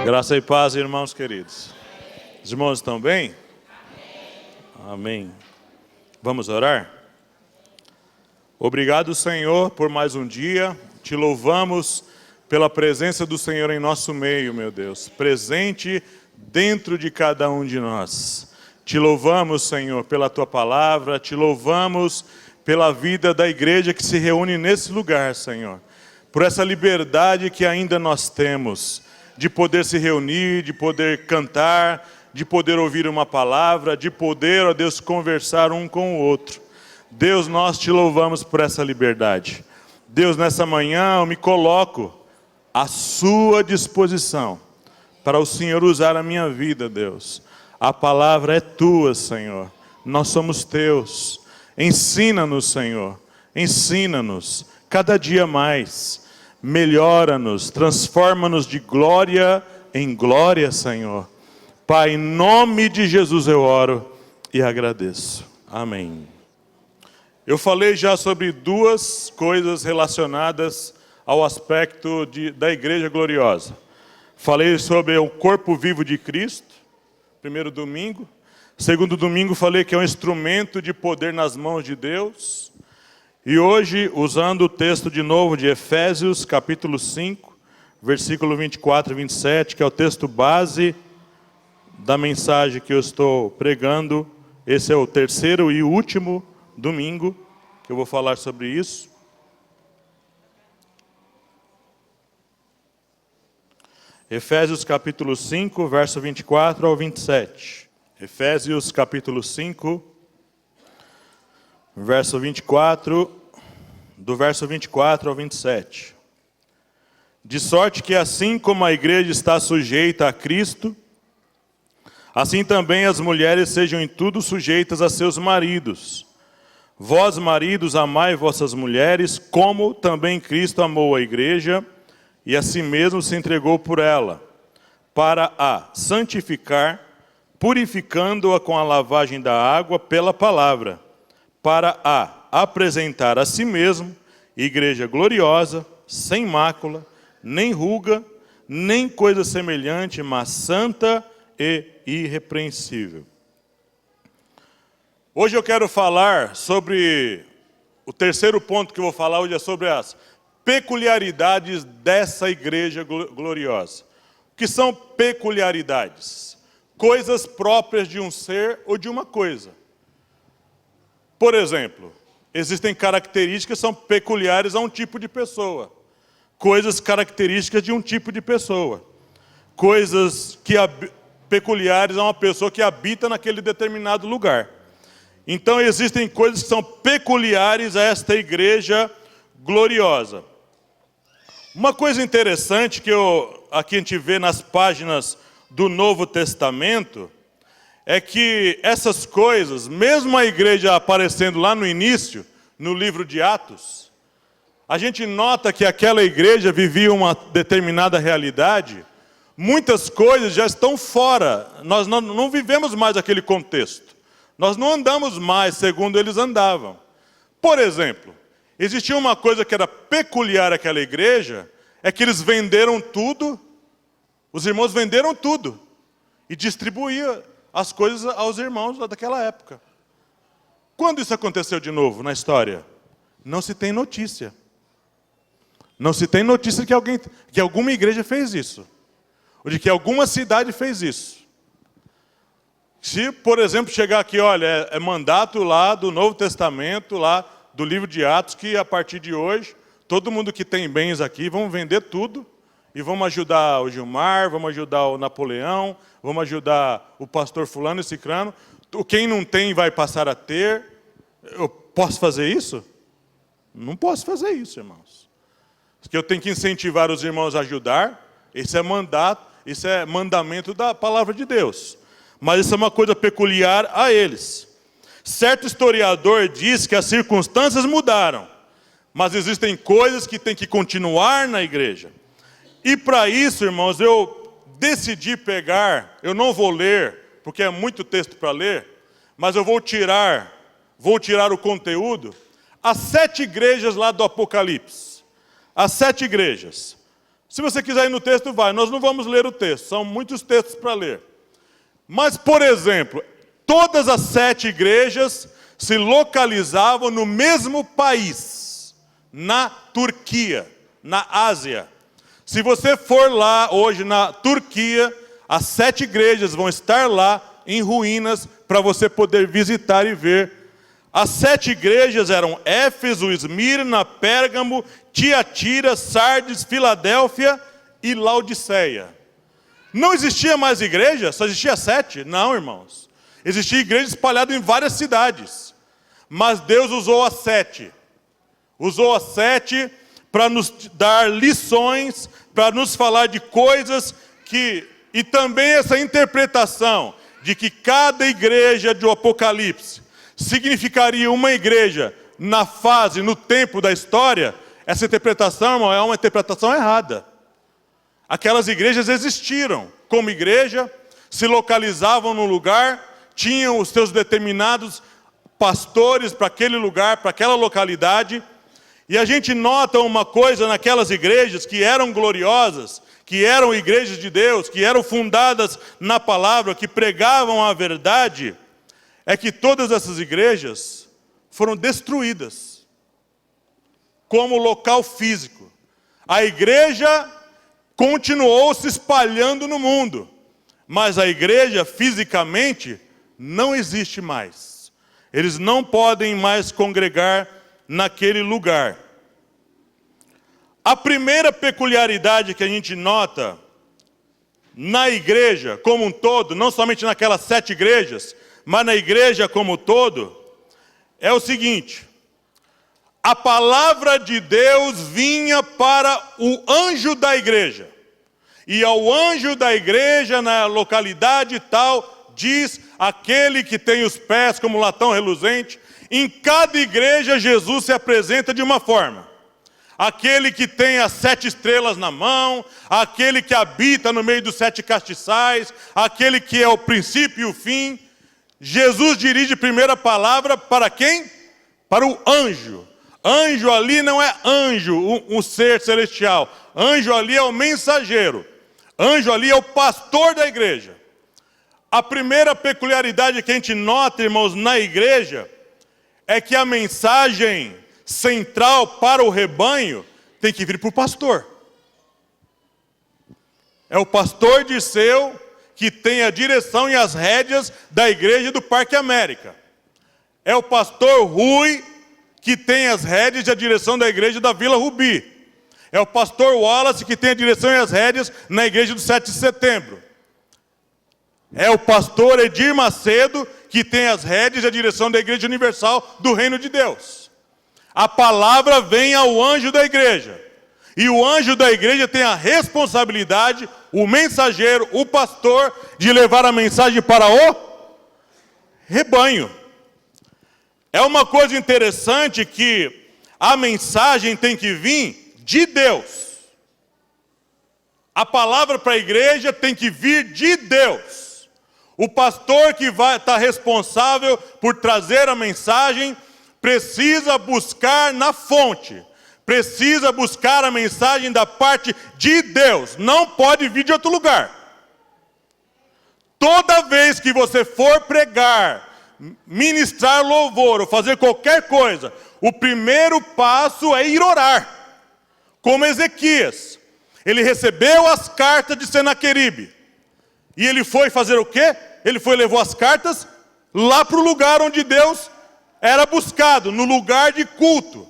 Graça e paz, irmãos queridos. Os irmãos estão bem? Amém. Vamos orar? Obrigado, Senhor, por mais um dia. Te louvamos pela presença do Senhor em nosso meio, meu Deus. Presente dentro de cada um de nós. Te louvamos, Senhor, pela Tua palavra. Te louvamos pela vida da igreja que se reúne nesse lugar, Senhor. Por essa liberdade que ainda nós temos de poder se reunir, de poder cantar, de poder ouvir uma palavra, de poder, ó Deus, conversar um com o outro. Deus, nós te louvamos por essa liberdade. Deus, nessa manhã eu me coloco à sua disposição para o Senhor usar a minha vida, Deus. A palavra é tua, Senhor. Nós somos teus. Ensina-nos, Senhor. Ensina-nos cada dia mais. Melhora-nos, transforma-nos de glória em glória, Senhor. Pai, em nome de Jesus eu oro e agradeço. Amém. Eu falei já sobre duas coisas relacionadas ao aspecto da igreja gloriosa. Falei sobre o corpo vivo de Cristo, primeiro domingo. Segundo domingo falei que é um instrumento de poder nas mãos de Deus. E hoje, usando o texto de novo de Efésios, capítulo 5, versículo 24 e 27, que é o texto base da mensagem que eu estou pregando. Esse é o terceiro e último domingo que eu vou falar sobre isso. Efésios capítulo 5, verso 24 ao 27. Efésios capítulo 5, verso 24, do verso 24 ao 27. De sorte que assim como a igreja está sujeita a Cristo, assim também as mulheres sejam em tudo sujeitas a seus maridos. Vós, maridos, amai vossas mulheres, como também Cristo amou a igreja, e a si mesmo se entregou por ela, para a santificar, purificando-a com a lavagem da água pela palavra, para a apresentar a si mesmo, igreja gloriosa, sem mácula, nem ruga, nem coisa semelhante, mas santa e irrepreensível. Hoje eu quero falar sobre, o terceiro ponto que eu vou falar hoje é sobre as peculiaridades dessa igreja gloriosa. O que são peculiaridades? Coisas próprias de um ser ou de uma coisa. Por exemplo, existem características que são peculiares a um tipo de pessoa. Coisas características de um tipo de pessoa. Coisas peculiares a uma pessoa que habita naquele determinado lugar. Então existem coisas que são peculiares a esta igreja gloriosa. Uma coisa interessante que aqui a gente vê nas páginas do Novo Testamento é que essas coisas, mesmo a igreja aparecendo lá no início, no livro de Atos, a gente nota que aquela igreja vivia uma determinada realidade. Muitas coisas já estão fora, nós não vivemos mais aquele contexto. Nós não andamos mais segundo eles andavam. Por exemplo, existia uma coisa que era peculiar àquela igreja, é que eles venderam tudo, os irmãos venderam tudo, e distribuíam as coisas aos irmãos daquela época. Quando isso aconteceu de novo na história? Não se tem notícia. Não se tem notícia que alguma igreja fez isso. Ou de que alguma cidade fez isso. Se, por exemplo, chegar aqui, olha, é mandato lá do Novo Testamento, lá do livro de Atos, que a partir de hoje, todo mundo que tem bens aqui, vão vender tudo, e vamos ajudar o Gilmar, vamos ajudar o Napoleão, vamos ajudar o pastor fulano e cicrano. Quem não tem vai passar a ter. Eu posso fazer isso? Não posso fazer isso, irmãos. Porque eu tenho que incentivar os irmãos a ajudar. Esse é mandato, isso é mandamento da palavra de Deus. Mas isso é uma coisa peculiar a eles. Certo historiador diz que as circunstâncias mudaram, mas existem coisas que têm que continuar na igreja. E para isso, irmãos, eu decidi pegar, eu não vou ler, porque é muito texto para ler, mas eu vou tirar o conteúdo, as 7 igrejas lá do Apocalipse. As 7 igrejas. Se você quiser ir no texto, vai. Nós não vamos ler o texto, são muitos textos para ler. Mas, por exemplo, todas as 7 igrejas se localizavam no mesmo país, na Turquia, na Ásia. Se você for lá hoje na Turquia, as 7 igrejas vão estar lá em ruínas para você poder visitar e ver. As 7 igrejas eram Éfeso, Esmirna, Pérgamo, Tiatira, Sardes, Filadélfia e Laodiceia. Não existia mais igreja? Só existia 7? Não, irmãos. Existia igreja espalhada em várias cidades. Mas Deus usou as 7. Usou as 7 para nos dar lições, para nos falar de coisas que... E também essa interpretação de que cada igreja do Apocalipse significaria uma igreja na fase, no tempo da história, essa interpretação, irmão, é uma interpretação errada. Aquelas igrejas existiram como igreja, se localizavam no lugar, tinham os seus determinados pastores para aquele lugar, para aquela localidade. E a gente nota uma coisa naquelas igrejas que eram gloriosas, que eram igrejas de Deus, que eram fundadas na palavra, que pregavam a verdade, é que todas essas igrejas foram destruídas como local físico. A igreja continuou se espalhando no mundo, mas a igreja fisicamente não existe mais. Eles não podem mais congregar naquele lugar. A primeira peculiaridade que a gente nota na igreja como um todo, não somente naquelas 7 igrejas, mas na igreja como um todo, é o seguinte: a palavra de Deus vinha para o anjo da igreja. E ao anjo da igreja, na localidade tal, diz aquele que tem os pés como latão reluzente. Em cada igreja, Jesus se apresenta de uma forma. Aquele que tem as 7 estrelas na mão, aquele que habita no meio dos 7 castiçais, aquele que é o princípio e o fim. Jesus dirige primeiro a palavra para quem? Para o anjo. Anjo ali não é anjo, um ser celestial. Anjo ali é o mensageiro. Anjo ali é o pastor da igreja. A primeira peculiaridade que a gente nota, irmãos, na igreja, é que a mensagem central para o rebanho tem que vir para o pastor. É o pastor Dirceu que tem a direção e as rédeas da igreja do Parque América. É o pastor Rui que tem as rédeas e a direção da igreja da Vila Rubi. É o pastor Wallace que tem a direção e as rédeas na igreja do 7 de setembro. É o pastor Edir Macedo que tem as rédeas e a direção da Igreja Universal do Reino de Deus. A palavra vem ao anjo da igreja. E o anjo da igreja tem a responsabilidade, o mensageiro, o pastor, de levar a mensagem para o rebanho. É uma coisa interessante que a mensagem tem que vir de Deus. A palavra para a igreja tem que vir de Deus. O pastor que vai estar responsável por trazer a mensagem precisa buscar na fonte. Precisa buscar a mensagem da parte de Deus. Não pode vir de outro lugar. Toda vez que você for pregar, ministrar louvor ou fazer qualquer coisa, o primeiro passo é ir orar. Como Ezequias. Ele recebeu as cartas de Senaqueribe. E ele foi fazer o quê? Ele levou as cartas lá para o lugar onde Deus era buscado, no lugar de culto.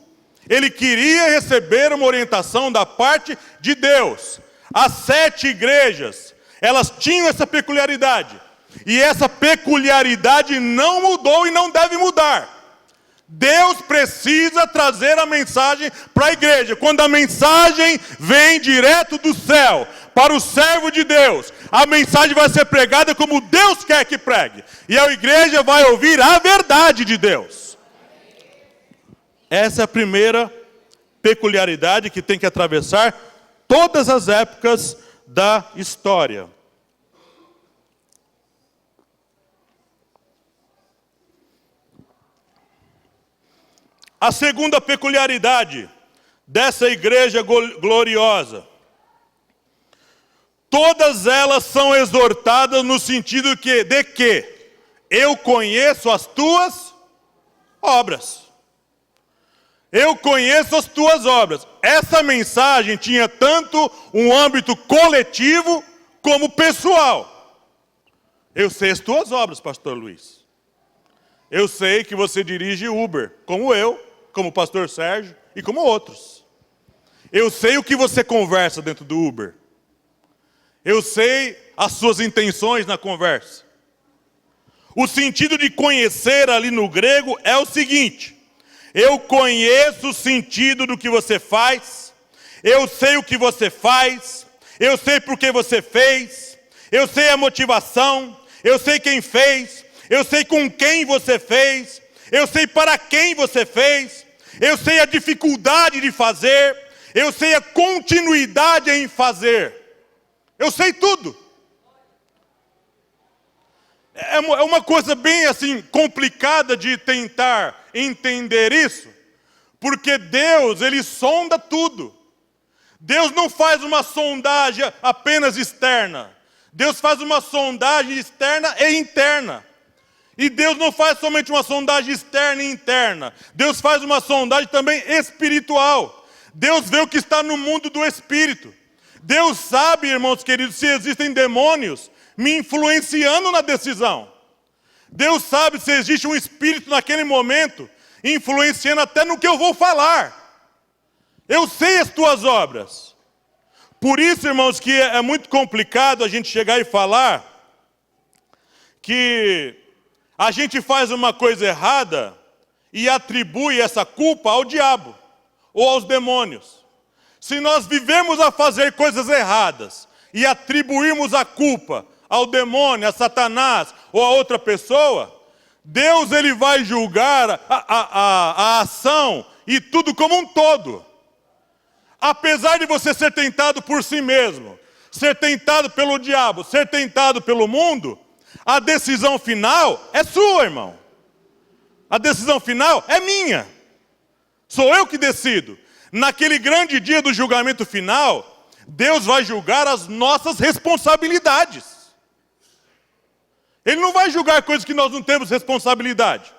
Ele queria receber uma orientação da parte de Deus. As 7 igrejas, elas tinham essa peculiaridade. E essa peculiaridade não mudou e não deve mudar. Deus precisa trazer a mensagem para a igreja. Quando a mensagem vem direto do céu para o servo de Deus, a mensagem vai ser pregada como Deus quer que pregue. E a igreja vai ouvir a verdade de Deus. Essa é a primeira peculiaridade que tem que atravessar todas as épocas da história. A segunda peculiaridade dessa igreja gloriosa Todas elas são exortadas no sentido de que eu conheço as tuas obras. Eu conheço as tuas obras. Essa mensagem tinha tanto um âmbito coletivo como pessoal. Eu sei as tuas obras, pastor Luiz. Eu sei que você dirige Uber, como eu, como o pastor Sérgio e como outros. Eu sei o que você conversa dentro do Uber. Eu sei as suas intenções na conversa. O sentido de conhecer ali no grego é o seguinte: eu conheço o sentido do que você faz, eu sei o que você faz, eu sei por que você fez, eu sei a motivação, eu sei quem fez, eu sei com quem você fez, eu sei para quem você fez, eu sei a dificuldade de fazer, eu sei a continuidade em fazer. Eu sei tudo. É uma coisa bem assim complicada de tentar entender isso, porque Deus, Ele sonda tudo. Deus não faz uma sondagem apenas externa. Deus faz uma sondagem externa e interna. E Deus não faz somente uma sondagem externa e interna. Deus faz uma sondagem também espiritual. Deus vê o que está no mundo do espírito. Deus sabe, irmãos queridos, se existem demônios me influenciando na decisão. Deus sabe se existe um espírito naquele momento influenciando até no que eu vou falar. Eu sei as tuas obras. Por isso, irmãos, que é muito complicado a gente chegar e falar que a gente faz uma coisa errada e atribui essa culpa ao diabo ou aos demônios. Se nós vivemos a fazer coisas erradas e atribuirmos a culpa ao demônio, a Satanás ou a outra pessoa, Deus ele vai julgar a ação e tudo como um todo. Apesar de você ser tentado por si mesmo, ser tentado pelo diabo, ser tentado pelo mundo, a decisão final é sua, irmão. A decisão final é minha. Sou eu que decido. Naquele grande dia do julgamento final, Deus vai julgar as nossas responsabilidades. Ele não vai julgar coisas que nós não temos responsabilidade.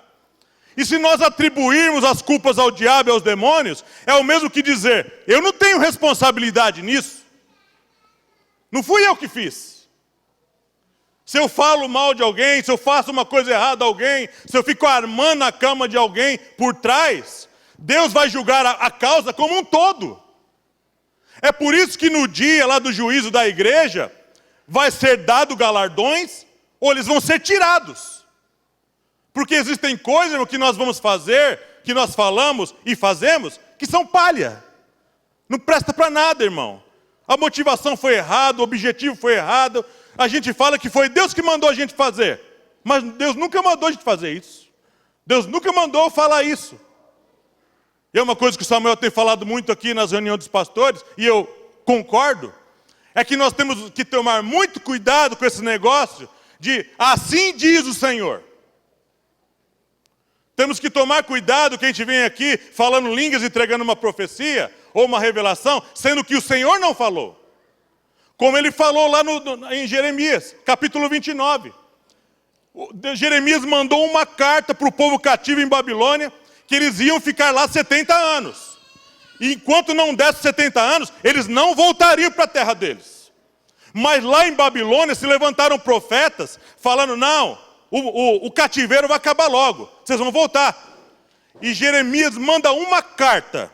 E se nós atribuirmos as culpas ao diabo e aos demônios, é o mesmo que dizer, eu não tenho responsabilidade nisso. Não fui eu que fiz. Se eu falo mal de alguém, se eu faço uma coisa errada a alguém, se eu fico armando a cama de alguém por trás, Deus vai julgar a causa como um todo. É por isso que no dia lá do juízo da igreja, vai ser dado galardões, ou eles vão ser tirados. Porque existem coisas que nós vamos fazer, que nós falamos e fazemos, que são palha. Não presta para nada, irmão. A motivação foi errada, o objetivo foi errado. A gente fala que foi Deus que mandou a gente fazer. Mas Deus nunca mandou a gente fazer isso. Deus nunca mandou falar isso. E é uma coisa que o Samuel tem falado muito aqui nas reuniões dos pastores, e eu concordo, é que nós temos que tomar muito cuidado com esse negócio de assim diz o Senhor. Temos que tomar cuidado que a gente vem aqui falando línguas, entregando uma profecia ou uma revelação, sendo que o Senhor não falou. Como ele falou lá em Jeremias, capítulo 29. Jeremias mandou uma carta para o povo cativo em Babilônia, que eles iam ficar lá 70 anos. E enquanto não desse 70 anos, eles não voltariam para a terra deles. Mas lá em Babilônia se levantaram profetas, falando, não, o cativeiro vai acabar logo, vocês vão voltar. E Jeremias manda uma carta,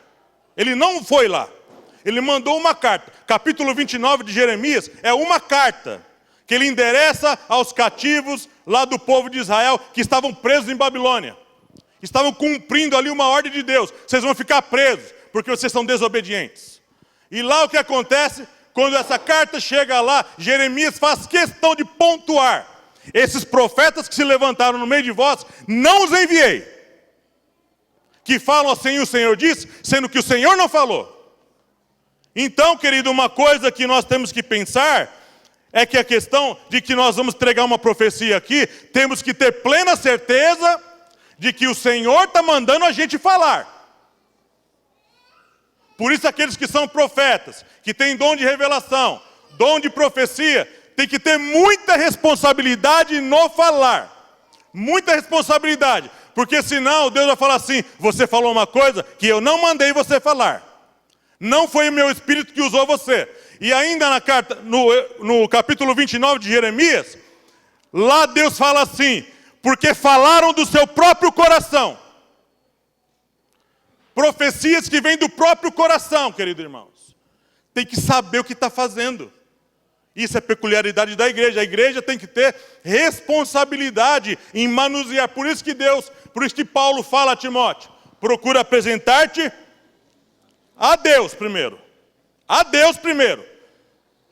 ele não foi lá, ele mandou uma carta. Capítulo 29 de Jeremias é uma carta, que ele endereça aos cativos lá do povo de Israel, que estavam presos em Babilônia. Estavam cumprindo ali uma ordem de Deus, vocês vão ficar presos, porque vocês são desobedientes. E lá o que acontece, quando essa carta chega lá, Jeremias faz questão de pontuar, esses profetas que se levantaram no meio de vós, não os enviei. Que falam assim, o Senhor disse, sendo que o Senhor não falou. Então, querido, uma coisa que nós temos que pensar, é que a questão de que nós vamos entregar uma profecia aqui, temos que ter plena certeza de que o Senhor está mandando a gente falar. Por isso aqueles que são profetas, que têm dom de revelação, dom de profecia, tem que ter muita responsabilidade no falar. Muita responsabilidade. Porque senão Deus vai falar assim, você falou uma coisa que eu não mandei você falar. Não foi o meu espírito que usou você. E ainda na carta, no capítulo 29 de Jeremias, lá Deus fala assim, porque falaram do seu próprio coração. Profecias que vêm do próprio coração, queridos irmãos. Tem que saber o que está fazendo. Isso é peculiaridade da igreja. A igreja tem que ter responsabilidade em manusear. Por isso que Paulo fala a Timóteo, procura apresentar-te a Deus primeiro. A Deus primeiro.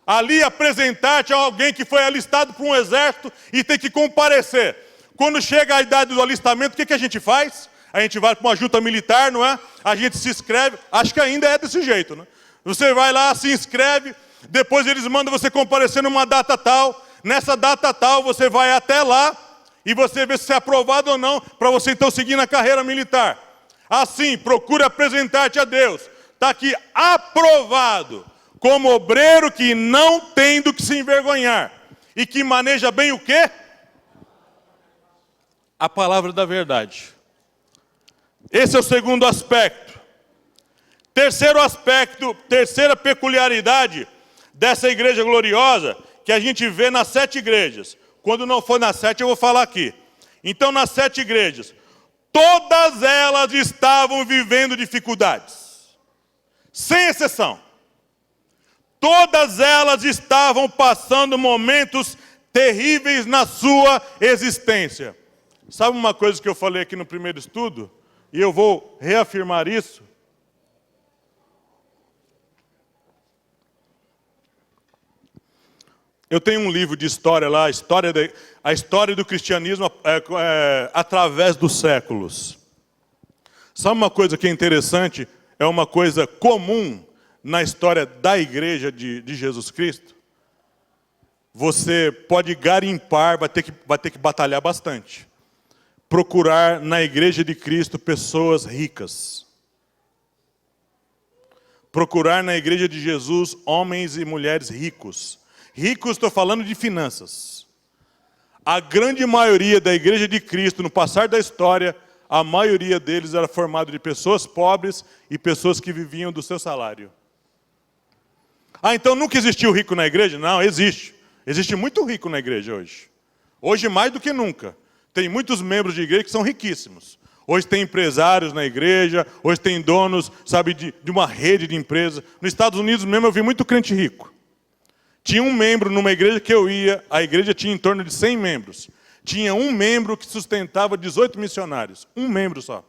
Ali apresentar-te a alguém que foi alistado para um exército e tem que comparecer. Quando chega a idade do alistamento, o que a gente faz? A gente vai para uma junta militar, não é? A gente se inscreve, acho que ainda é desse jeito, né? Você vai lá, se inscreve, depois eles mandam você comparecer numa data tal. Nessa data tal, você vai até lá e você vê se é aprovado ou não, para você então seguir na carreira militar. Assim, procura apresentar-te a Deus. Está aqui, aprovado, como obreiro que não tem do que se envergonhar. E que maneja bem o quê? A palavra da verdade. Esse é o segundo aspecto. Terceiro aspecto, terceira peculiaridade dessa igreja gloriosa, que a gente vê nas 7 igrejas. Quando não for nas 7, eu vou falar aqui. Então, nas 7 igrejas, todas elas estavam vivendo dificuldades. Sem exceção. Todas elas estavam passando momentos terríveis na sua existência. Sabe uma coisa que eu falei aqui no primeiro estudo? E eu vou reafirmar isso. Eu tenho um livro de história lá, a história do cristianismo através dos séculos. Sabe uma coisa que é interessante? É uma coisa comum na história da igreja de Jesus Cristo. Você pode garimpar, vai ter que batalhar bastante. Procurar na igreja de Cristo pessoas ricas. Procurar na igreja de Jesus homens e mulheres ricos. Ricos, estou falando de finanças. A grande maioria da igreja de Cristo, no passar da história, a maioria deles era formada de pessoas pobres e pessoas que viviam do seu salário. Ah, então nunca existiu rico na igreja? Não, existe. Existe muito rico na igreja hoje. Hoje mais do que nunca. Tem muitos membros de igreja que são riquíssimos. Hoje tem empresários na igreja, hoje tem donos, sabe, de uma rede de empresas. Nos Estados Unidos mesmo eu vi muito crente rico. Tinha um membro numa igreja que eu ia, a igreja tinha em torno de 100 membros. Tinha um membro que sustentava 18 missionários. Um membro só.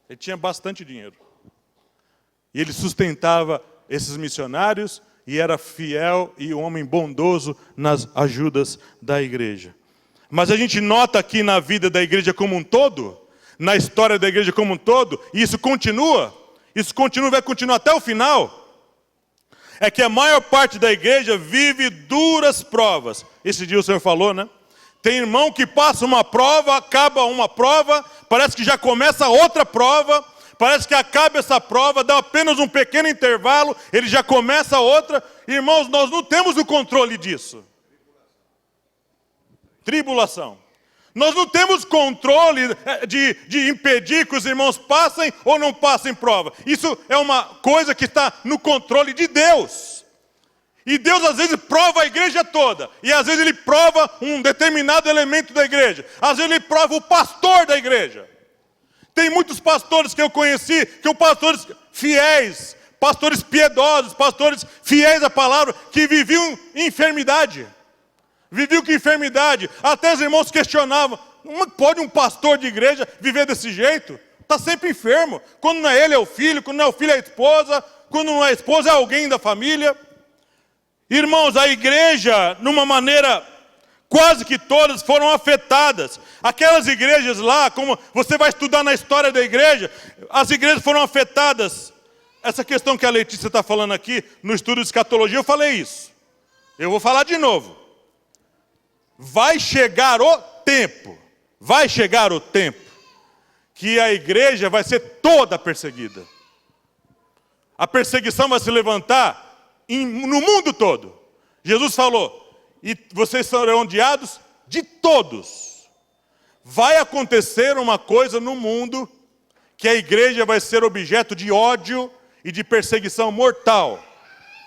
Ele tinha bastante dinheiro. E ele sustentava esses missionários e era fiel e um homem bondoso nas ajudas da igreja. Mas a gente nota aqui na vida da igreja como um todo, na história da igreja como um todo, e isso continua, vai continuar até o final, é que a maior parte da igreja vive duras provas. Esse dia o Senhor falou, né? Tem irmão que passa uma prova, acaba uma prova, parece que já começa outra prova, parece que acaba essa prova, dá apenas um pequeno intervalo, ele já começa outra. Irmãos, nós não temos o controle disso. Tribulação. Nós não temos controle de impedir que os irmãos passem ou não passem prova. Isso é uma coisa que está no controle de Deus. E Deus às vezes prova a igreja toda. E às vezes Ele prova um determinado elemento da igreja. Às vezes Ele prova o pastor da igreja. Tem muitos pastores que eu conheci, que são pastores fiéis, pastores piedosos, pastores fiéis à palavra, que viviam em enfermidade. Viviam com enfermidade. Até os irmãos questionavam, como pode um pastor de igreja viver desse jeito? Está sempre enfermo. Quando não é ele, é o filho. Quando não é o filho, é a esposa. Quando não é a esposa, é alguém da família. Irmãos, a igreja, numa maneira, quase que todas foram afetadas. Aquelas igrejas lá, como você vai estudar na história da igreja, as igrejas foram afetadas. Essa questão que a Letícia está falando aqui, no estudo de escatologia, eu falei isso. Eu vou falar de novo. Vai chegar o tempo que a igreja vai ser toda perseguida. A perseguição vai se levantar no mundo todo. Jesus falou, e vocês serão odiados de todos. Vai acontecer uma coisa no mundo, que a igreja vai ser objeto de ódio e de perseguição mortal,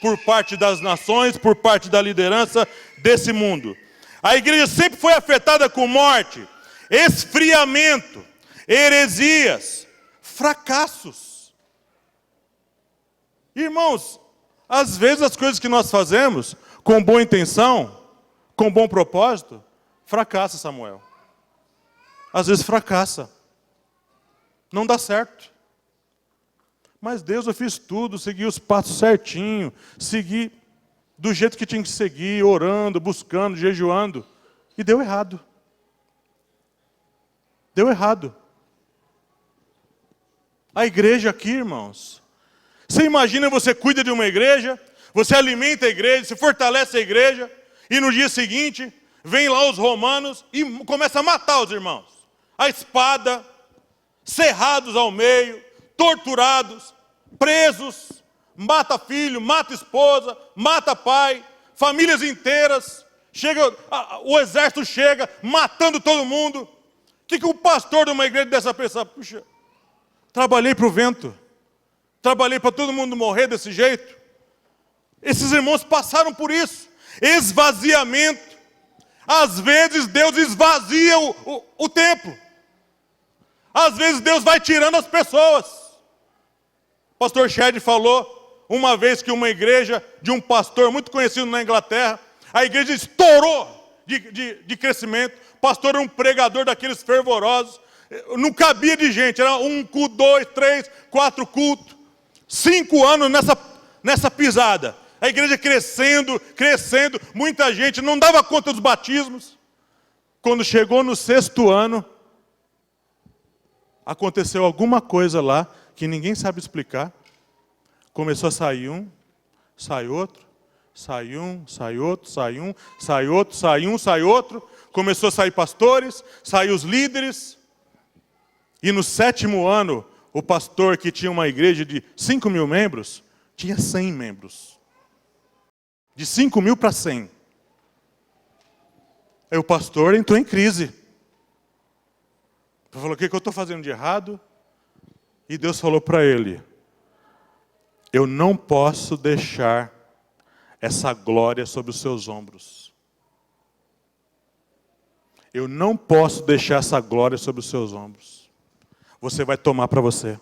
por parte das nações, por parte da liderança desse mundo. A igreja sempre foi afetada com morte, esfriamento, heresias, fracassos. Irmãos, às vezes as coisas que nós fazemos, com boa intenção, com bom propósito, fracassa, Samuel. Às vezes fracassa. Não dá certo. Mas Deus, eu fiz tudo, segui os passos certinho, segui do jeito que tinha que seguir, orando, buscando, jejuando. E deu errado. Deu errado. A igreja aqui, irmãos. Você imagina, você cuida de uma igreja, você alimenta a igreja, você fortalece a igreja, e no dia seguinte, vem lá os romanos e começa a matar os irmãos. A espada, cerrados ao meio, torturados, presos, mata filho, mata esposa, mata pai, famílias inteiras, o exército chega, matando todo mundo. O que o pastor de uma igreja dessa pensa? Puxa, trabalhei para o vento, trabalhei para todo mundo morrer desse jeito. Esses irmãos passaram por isso, esvaziamento. Às vezes Deus esvazia o templo. Às vezes Deus vai tirando as pessoas. O pastor Shed falou uma vez que uma igreja de um pastor muito conhecido na Inglaterra, a igreja estourou de crescimento. O pastor era um pregador daqueles fervorosos. Não cabia de gente, era 1 culto, 2, 3, 4 cultos. 5 anos nessa pisada. A igreja crescendo, muita gente, não dava conta dos batismos. Quando chegou no 6º ano, aconteceu alguma coisa lá, que ninguém sabe explicar. Começou a sair um, sai outro, sai um, sai outro, sai um, sai outro, sai um, sai outro. Começou a sair pastores, saiu os líderes. E no 7º ano, o pastor que tinha uma igreja de 5.000 membros, tinha 100 membros. De 5.000 para 100. Aí o pastor entrou em crise. Ele falou, o que eu estou fazendo de errado? E Deus falou para ele, eu não posso deixar essa glória sobre os seus ombros. Eu não posso deixar essa glória sobre os seus ombros. Você vai tomar para você.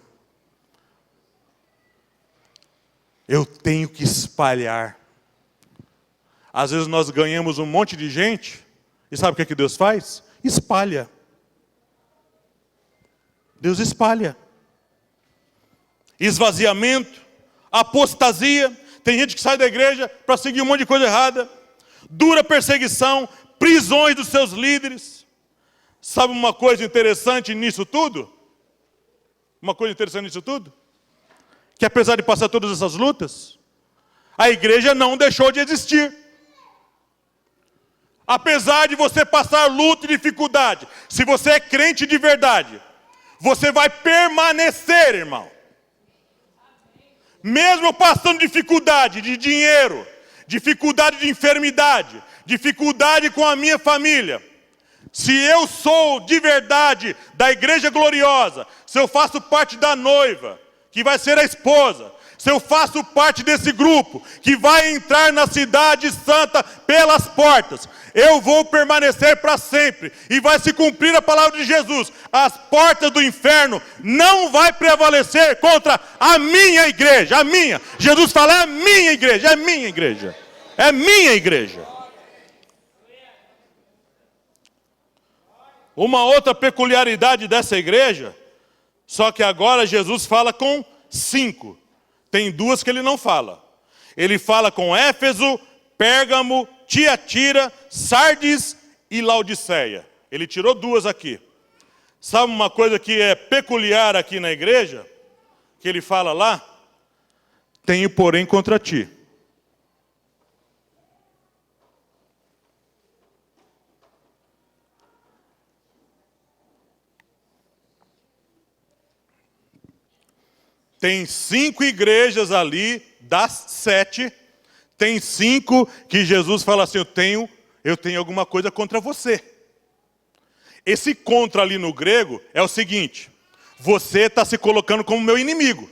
Eu tenho que espalhar. Às vezes nós ganhamos um monte de gente, e sabe o que Deus faz? Espalha. Deus espalha. Esvaziamento, apostasia. Tem gente que sai da igreja para seguir um monte de coisa errada. Dura perseguição, prisões dos seus líderes. Sabe uma coisa interessante nisso tudo? Uma coisa interessante nisso tudo? Que apesar de passar todas essas lutas, a igreja não deixou de existir. Apesar de você passar luta e dificuldade, se você é crente de verdade, você vai permanecer, irmão. Mesmo passando dificuldade de dinheiro, dificuldade de enfermidade, dificuldade com a minha família. Se eu sou de verdade da igreja gloriosa, se eu faço parte da noiva, que vai ser a esposa, se eu faço parte desse grupo, que vai entrar na cidade santa pelas portas, eu vou permanecer para sempre, e vai se cumprir a palavra de Jesus, as portas do inferno não vai prevalecer contra a minha igreja, a minha. Jesus fala, é a minha igreja, é a minha igreja, é a minha igreja. Uma outra peculiaridade dessa igreja, só que agora Jesus fala com 5. Tem 2 que ele não fala. Ele fala com Éfeso, Pérgamo, Tiatira, Sardes e Laodiceia. Ele tirou 2 aqui. Sabe uma coisa que é peculiar aqui na igreja? Que ele fala lá? Tenho, porém, contra ti. Tem 5 igrejas ali, das 7. tem 5 que Jesus fala assim, eu tenho alguma coisa contra você. Esse contra ali no grego é o seguinte, você está se colocando como meu inimigo.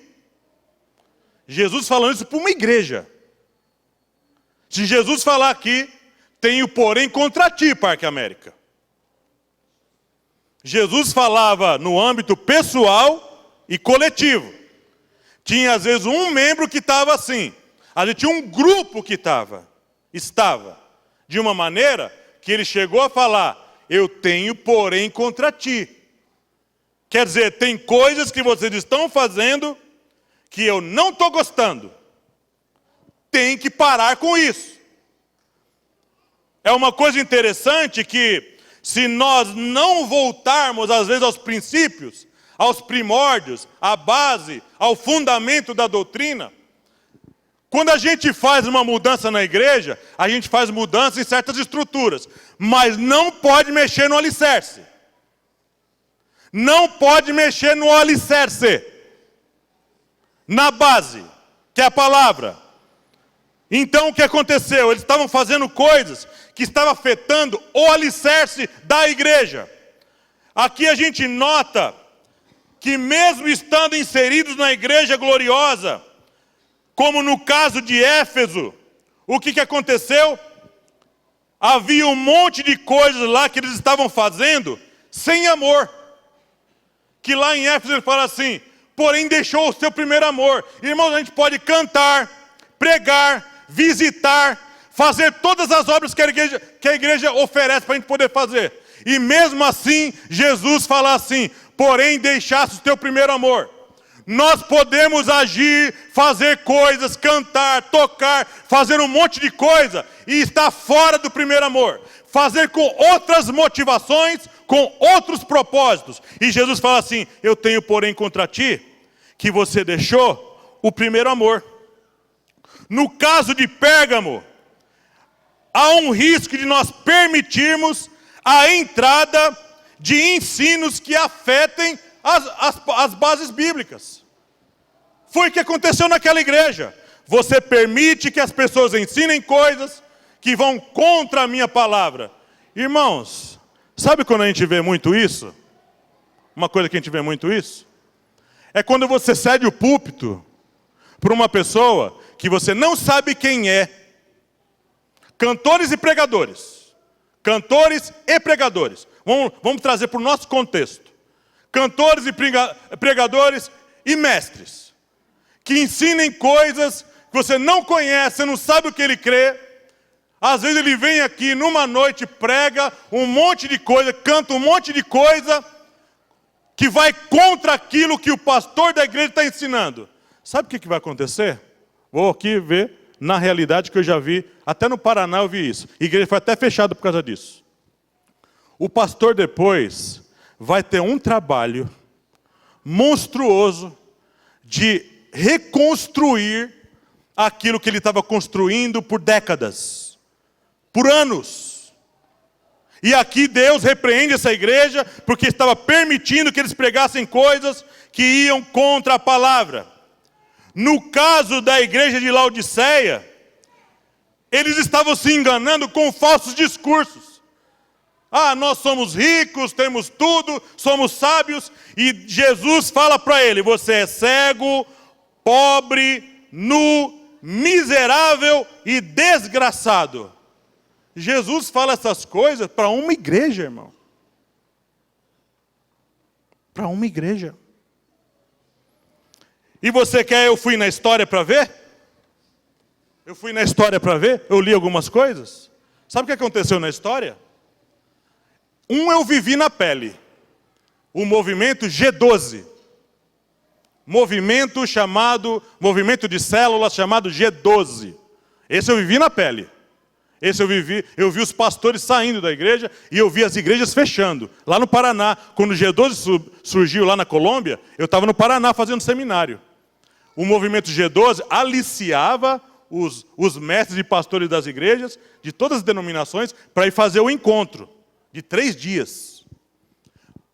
Jesus falando isso para uma igreja. Se Jesus falar aqui, tenho porém contra ti, Parque América. Jesus falava no âmbito pessoal e coletivo. Tinha às vezes um membro que estava assim. Às vezes tinha um grupo que estava. De uma maneira que ele chegou a falar, eu tenho porém contra ti. Quer dizer, tem coisas que vocês estão fazendo que eu não estou gostando. Tem que parar com isso. É uma coisa interessante que, se nós não voltarmos, às vezes, aos princípios, aos primórdios, à base, ao fundamento da doutrina, quando a gente faz uma mudança na igreja, a gente faz mudança em certas estruturas, mas não pode mexer no alicerce. Não pode mexer no alicerce. Na base, que é a palavra. Então o que aconteceu? Eles estavam fazendo coisas que estavam afetando o alicerce da igreja. Aqui a gente nota que mesmo estando inseridos na igreja gloriosa, como no caso de Éfeso, o que aconteceu? Havia um monte de coisas lá que eles estavam fazendo sem amor. Que lá em Éfeso ele fala assim, porém deixou o seu primeiro amor. Irmãos, a gente pode cantar, pregar, visitar, fazer todas as obras que a igreja oferece para a gente poder fazer. E mesmo assim, Jesus fala assim, porém deixaste o teu primeiro amor. Nós podemos agir, fazer coisas, cantar, tocar, fazer um monte de coisa e estar fora do primeiro amor. Fazer com outras motivações, com outros propósitos. E Jesus fala assim, eu tenho porém contra ti, que você deixou o primeiro amor. No caso de Pérgamo, há um risco de nós permitirmos a entrada de ensinos que afetem as bases bíblicas. Foi o que aconteceu naquela igreja. Você permite que as pessoas ensinem coisas que vão contra a minha palavra. Irmãos, sabe quando a gente vê muito isso? Uma coisa que a gente vê muito isso? É quando você cede o púlpito para uma pessoa que você não sabe quem é. Cantores e pregadores. Cantores e pregadores. Vamos trazer para o nosso contexto. Cantores e pregadores e mestres. Que ensinem coisas que você não conhece, você não sabe o que ele crê. Às vezes ele vem aqui numa noite, prega um monte de coisa, canta um monte de coisa que vai contra aquilo que o pastor da igreja está ensinando. Sabe o que vai acontecer? Vou aqui ver na realidade que eu já vi, até no Paraná eu vi isso. A igreja foi até fechada por causa disso. O pastor depois vai ter um trabalho monstruoso de reconstruir aquilo que ele estava construindo por décadas, por anos. E aqui Deus repreende essa igreja porque estava permitindo que eles pregassem coisas que iam contra a palavra. No caso da igreja de Laodiceia, eles estavam se enganando com falsos discursos. Ah, nós somos ricos, temos tudo, somos sábios. E Jesus fala para ele, você é cego, pobre, nu, miserável e desgraçado. Jesus fala essas coisas para uma igreja, irmão. Para uma igreja. E você quer, eu fui na história para ver? Eu fui na história para ver, eu li algumas coisas. Sabe o que aconteceu na história? Eu vivi na pele. O movimento G12. Movimento de células chamado G12. Esse eu vivi na pele. Eu vi os pastores saindo da igreja e eu vi as igrejas fechando. Lá no Paraná, quando o G12 surgiu lá na Colômbia, eu estava no Paraná fazendo seminário. O movimento G12 aliciava os mestres e pastores das igrejas, de todas as denominações, para ir fazer o encontro de 3 dias.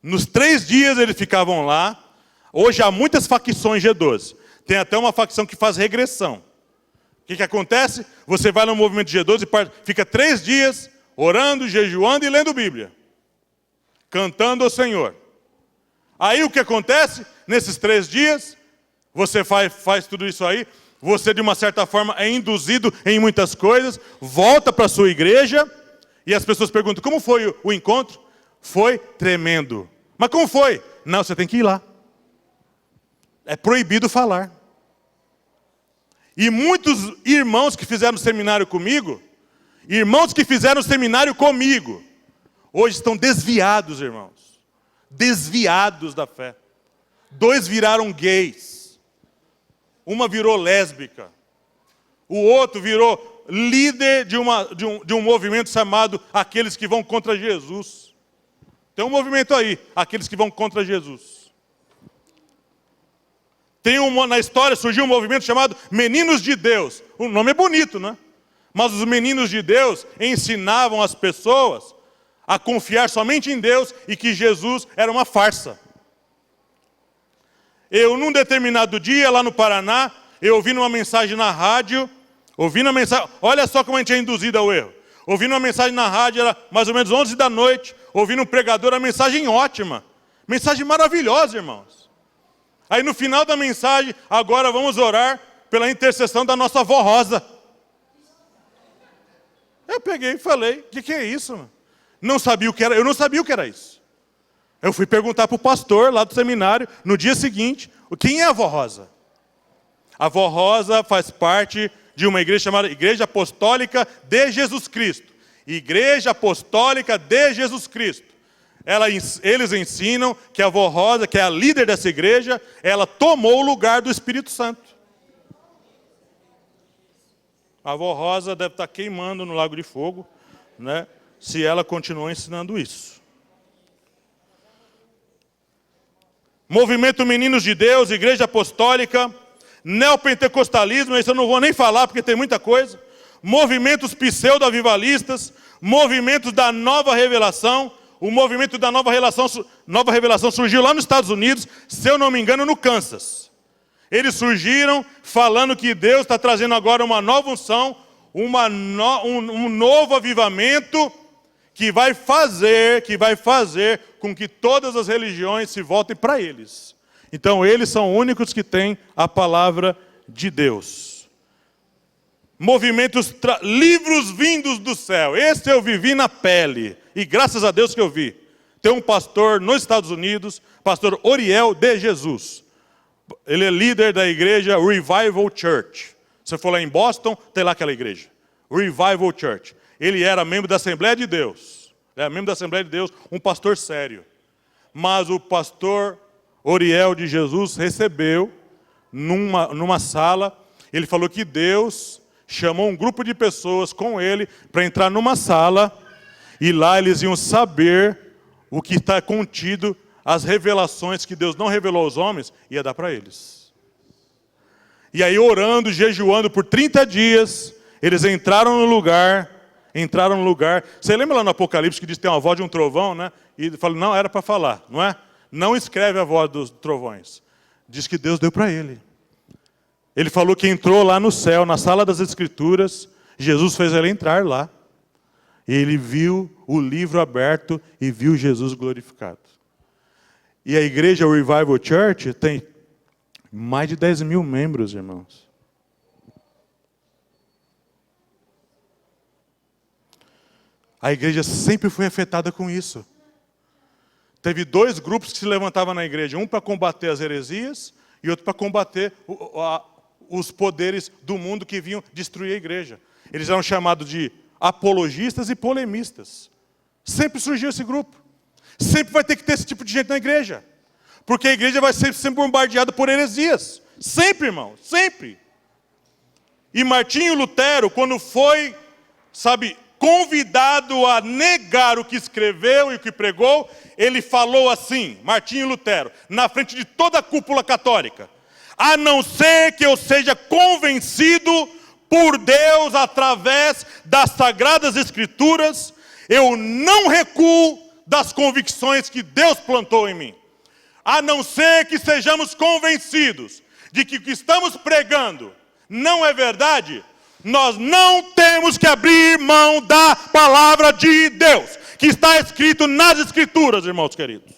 Nos 3 dias eles ficavam lá. Hoje há muitas facções G12. Tem até uma facção que faz regressão. que acontece? Você vai no movimento G12 e fica 3 dias orando, jejuando e lendo Bíblia. Cantando ao Senhor. Aí o que acontece? Nesses 3 dias, você faz tudo isso aí, você de uma certa forma é induzido em muitas coisas, volta para a sua igreja, e as pessoas perguntam, como foi o encontro? Foi tremendo. Mas como foi? Não, você tem que ir lá. É proibido falar. E muitos irmãos que fizeram seminário comigo, hoje estão desviados, irmãos. Desviados da fé. 2 viraram gays. Uma virou lésbica. O outro virou líder de um movimento chamado Aqueles que Vão Contra Jesus. Tem um movimento aí, Aqueles que Vão Contra Jesus. Na história surgiu um movimento chamado Meninos de Deus. O nome é bonito, né? Mas os meninos de Deus ensinavam as pessoas a confiar somente em Deus e que Jesus era uma farsa. Eu, num determinado dia, lá no Paraná, eu ouvi uma mensagem na rádio, olha só como a gente é induzido ao erro. Ouvindo uma mensagem na rádio, era mais ou menos 11 da noite, ouvindo um pregador, a mensagem ótima. Mensagem maravilhosa, irmãos. Aí no final da mensagem, agora vamos orar pela intercessão da nossa avó Rosa. Eu peguei e falei, o que é isso, mano? Eu não sabia o que era isso. Eu fui perguntar para o pastor lá do seminário, no dia seguinte, quem é a avó Rosa? A avó Rosa faz parte de uma igreja chamada Igreja Apostólica de Jesus Cristo. Igreja Apostólica de Jesus Cristo. Eles ensinam que a avó Rosa, que é a líder dessa igreja, ela tomou o lugar do Espírito Santo. A avó Rosa deve estar queimando no lago de fogo, né, se ela continuar ensinando isso. Movimento Meninos de Deus, Igreja Apostólica, neopentecostalismo, isso eu não vou nem falar porque tem muita coisa. Movimentos pseudo-avivalistas, movimentos da nova revelação. O movimento da nova revelação surgiu lá nos Estados Unidos, se eu não me engano, no Kansas. Eles surgiram falando que Deus está trazendo agora uma nova unção, um novo avivamento que vai fazer com que todas as religiões se voltem para eles. Então eles são únicos que têm a palavra de Deus. Movimentos, livros vindos do céu. Esse eu vivi na pele. E graças a Deus que eu vi. Tem um pastor nos Estados Unidos, pastor Oriel de Jesus. Ele é líder da igreja Revival Church. Se você for lá em Boston, tem lá aquela igreja. Revival Church. Ele era membro da Assembleia de Deus. Era membro da Assembleia de Deus, um pastor sério. Mas o pastor Oriel de Jesus recebeu numa sala. Ele falou que Deus chamou um grupo de pessoas com ele para entrar numa sala. E lá eles iam saber o que está contido, as revelações que Deus não revelou aos homens, ia dar para eles. E aí orando, jejuando por 30 dias, eles entraram no lugar. Você lembra lá no Apocalipse que diz que tem uma voz de um trovão, né? E ele falou, não, era para falar, não é? Não escreve a voz dos trovões. Diz que Deus deu para ele. Ele falou que entrou lá no céu, na sala das Escrituras, Jesus fez ele entrar lá. Ele viu o livro aberto e viu Jesus glorificado. E a igreja Revival Church tem mais de 10 mil membros, irmãos. A igreja sempre foi afetada com isso. Teve 2 grupos que se levantavam na igreja. Um para combater as heresias e outro para combater os poderes do mundo que vinham destruir a igreja. Eles eram chamados de apologistas e polemistas. Sempre surgiu esse grupo. Sempre vai ter que ter esse tipo de gente na igreja. Porque a igreja vai sempre ser bombardeada por heresias. Sempre, irmão, sempre. E Martinho Lutero, quando foi, convidado a negar o que escreveu e o que pregou, ele falou assim, Martinho Lutero, na frente de toda a cúpula católica: a não ser que eu seja convencido por Deus através das Sagradas Escrituras, eu não recuo das convicções que Deus plantou em mim. A não ser que sejamos convencidos de que o que estamos pregando não é verdade, Nós não temos que abrir mão da palavra de Deus, que está escrito nas Escrituras, irmãos queridos.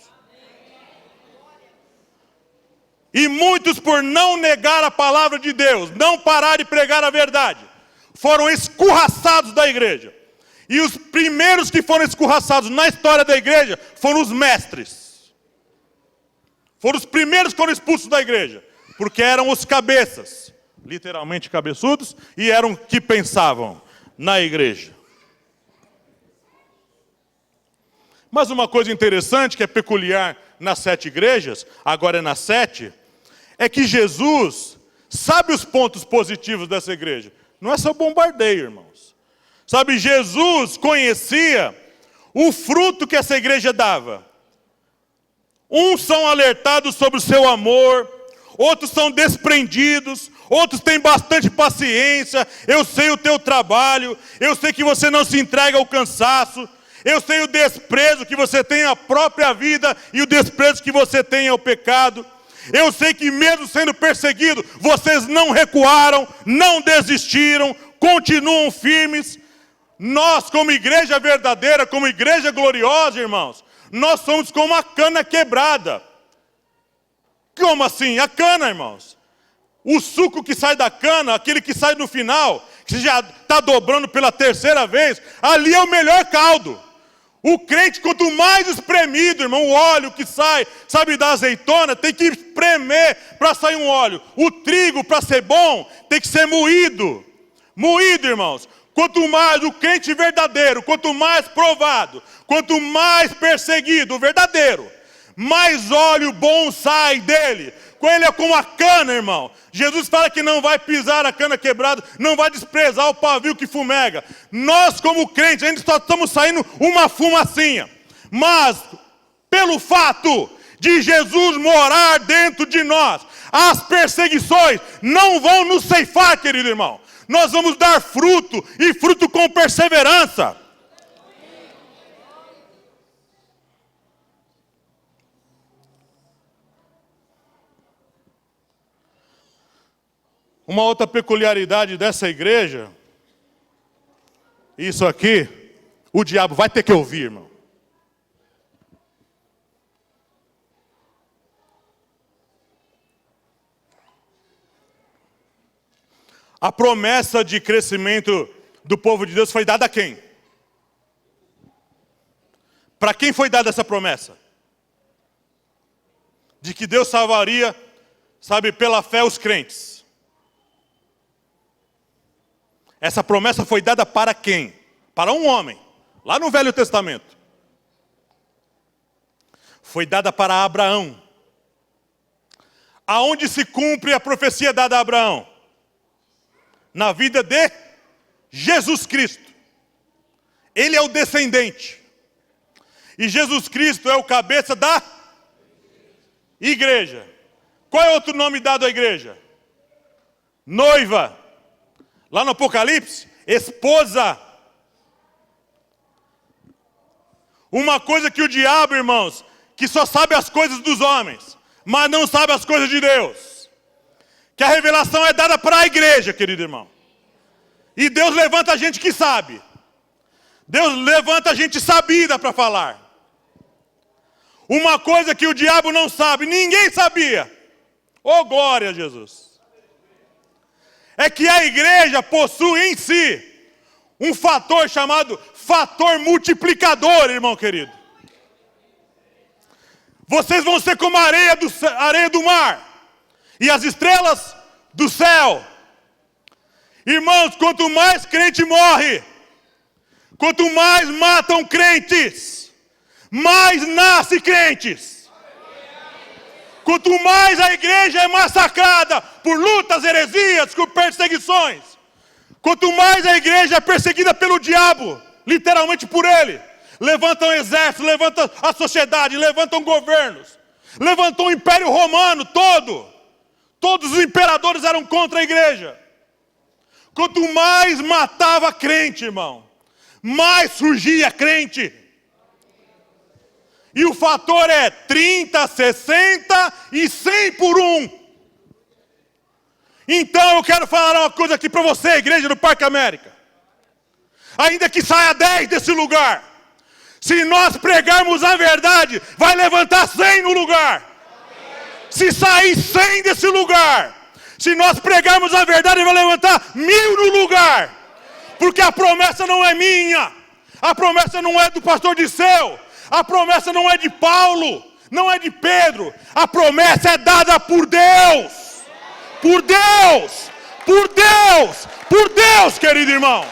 E muitos, por não negar a palavra de Deus, não parar de pregar a verdade, foram escorraçados da igreja. E os primeiros que foram escorraçados na história da igreja foram os mestres. Foram os primeiros que foram expulsos da igreja, porque eram os cabeças, literalmente cabeçudos, e eram que pensavam na igreja. Mas uma coisa interessante, que é peculiar nas 7 igrejas, agora é nas 7, é que Jesus sabe os pontos positivos dessa igreja. Não é só bombardeio, irmãos. Sabe, Jesus conhecia o fruto que essa igreja dava. Uns são alertados sobre o seu amor, outros são desprendidos, outros têm bastante paciência. Eu sei o teu trabalho, eu sei que você não se entrega ao cansaço, eu sei o desprezo que você tem à própria vida e o desprezo que você tem ao pecado. Eu sei que mesmo sendo perseguido, vocês não recuaram, não desistiram, continuam firmes. Nós, como igreja verdadeira, como igreja gloriosa, irmãos, nós somos como a cana quebrada. Como assim? A cana, irmãos. O suco que sai da cana, aquele que sai no final, que já está dobrando pela 3ª vez, ali é o melhor caldo. O crente, quanto mais espremido, irmão, o óleo que sai, sabe, da azeitona, tem que espremer para sair um óleo. O trigo, para ser bom, tem que ser moído. Moído, irmãos. Quanto mais o crente verdadeiro, quanto mais provado, quanto mais perseguido, o verdadeiro, mais óleo bom sai dele. Ele é como a cana, irmão. Jesus fala que não vai pisar a cana quebrada, não vai desprezar o pavio que fumega. Nós, como crentes, ainda só estamos saindo uma fumacinha. Mas, pelo fato de Jesus morar dentro de nós, as perseguições não vão nos ceifar, querido irmão. Nós vamos dar fruto, e fruto com perseverança. Uma outra peculiaridade dessa igreja, isso aqui, o diabo vai ter que ouvir, irmão. A promessa de crescimento do povo de Deus foi dada a quem? Para quem foi dada essa promessa? De que Deus salvaria, sabe, pela fé os crentes. Essa promessa foi dada para quem? Para um homem, lá no Velho Testamento. Foi dada para Abraão. Aonde se cumpre a profecia dada a Abraão? Na vida de Jesus Cristo. Ele é o descendente. E Jesus Cristo é o cabeça da igreja. Qual é outro nome dado à igreja? Noiva. Lá no Apocalipse, esposa. Uma coisa que o diabo, irmãos, que só sabe as coisas dos homens, mas não sabe as coisas de Deus. Que a revelação é dada para a igreja, querido irmão. E Deus levanta a gente que sabe. Deus levanta a gente sabida para falar. Uma coisa que o diabo não sabe, ninguém sabia. Oh, glória a Jesus. É que a igreja possui em si um fator chamado fator multiplicador, irmão querido. Vocês vão ser como a areia do mar e as estrelas do céu. Irmãos, quanto mais crente morre, quanto mais matam crentes, mais nasce crentes. Quanto mais a igreja é massacrada por lutas, heresias, por perseguições, quanto mais a igreja é perseguida pelo diabo, literalmente por ele, levantam exércitos, levantam a sociedade, levantam governos, levantou o Império Romano todo. Todos os imperadores eram contra a igreja. Quanto mais matava crente, irmão, mais surgia crente. E o fator é 30, 60 e 100 por 1. Então eu quero falar uma coisa aqui para você, igreja do Parque América. Ainda que saia 10 desse lugar, se nós pregarmos a verdade, vai levantar 100 no lugar. Se sair 100 desse lugar, se nós pregarmos a verdade, vai levantar 1000 no lugar. Porque a promessa não é minha, a promessa não é do pastor Disseu, a promessa não é de Paulo, não é de Pedro, a promessa é dada por Deus. Por Deus, por Deus, por Deus, querido irmão.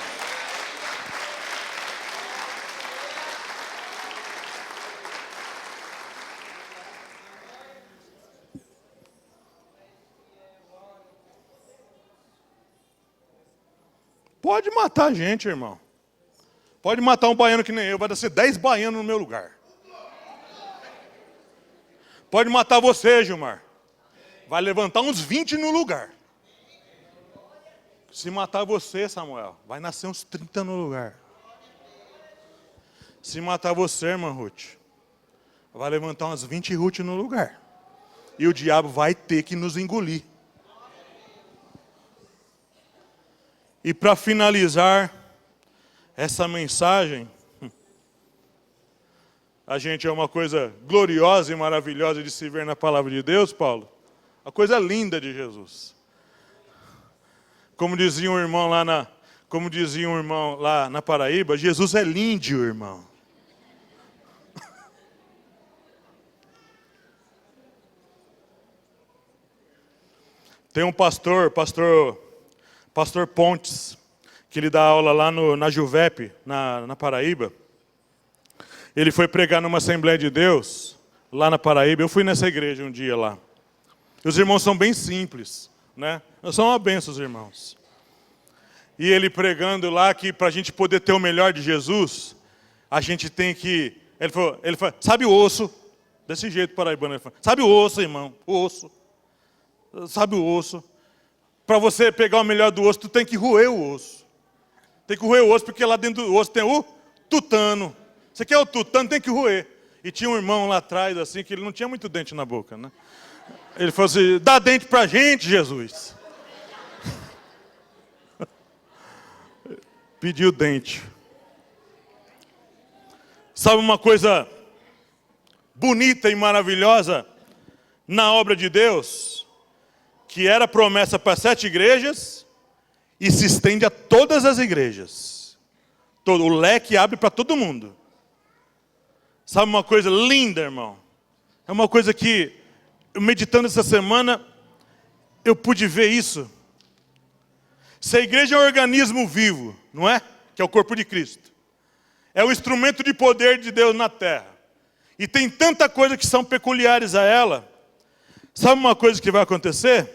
Pode matar a gente, irmão. Pode matar um baiano que nem eu, vai ser 10 baianos no meu lugar. Pode matar você, Gilmar. Vai levantar uns 20 no lugar. Se matar você, Samuel, vai nascer uns 30 no lugar. Se matar você, irmã Ruth, vai levantar umas 20 Ruth no lugar. E o diabo vai ter que nos engolir. E para finalizar essa mensagem, a gente é uma coisa gloriosa e maravilhosa de se ver na palavra de Deus, Paulo. A coisa linda de Jesus. Como dizia um irmão lá na Paraíba, Jesus é lindo, irmão. Tem um pastor Pontes, que ele dá aula lá na Juvep, na Paraíba. Ele foi pregar numa Assembleia de Deus, lá na Paraíba. Eu fui nessa igreja um dia lá. Os irmãos são bem simples, né? São uma benção, os irmãos. E ele pregando lá que para a gente poder ter o melhor de Jesus, a gente tem que... Ele falou, sabe o osso? Desse jeito paraibano. Ele falou, sabe o osso, irmão? O osso. Sabe o osso? Para você pegar o melhor do osso, tu tem que roer o osso. Tem que roer o osso, porque lá dentro do osso tem o tutano. Você quer o tutano, tem que roer. E tinha um irmão lá atrás, assim, que ele não tinha muito dente na boca, né? Ele falou assim, dá dente pra gente, Jesus. Pediu dente. Sabe uma coisa bonita e maravilhosa na obra de Deus? Que era promessa para 7 igrejas e se estende a todas as igrejas. O leque abre para todo mundo. Sabe uma coisa linda, irmão? É uma coisa que, meditando essa semana, eu pude ver isso. Se a igreja é um organismo vivo, não é? Que é o corpo de Cristo. É o instrumento de poder de Deus na terra. E tem tanta coisa que são peculiares a ela. Sabe uma coisa que vai acontecer?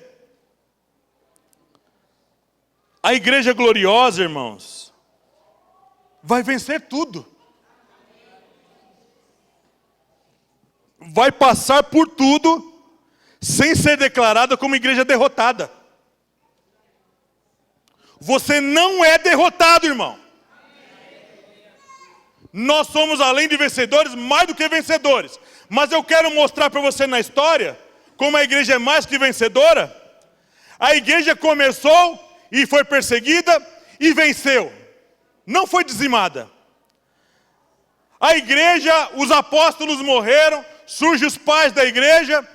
A igreja gloriosa, irmãos, vai vencer tudo. Vai passar por tudo sem ser declarada como igreja derrotada. Você não é derrotado, irmão. Nós somos, além de vencedores, mais do que vencedores. Mas eu quero mostrar para você na história como a igreja é mais que vencedora. A igreja começou e foi perseguida e venceu. Não foi dizimada. A igreja, os apóstolos morreram, surgem os pais da igreja,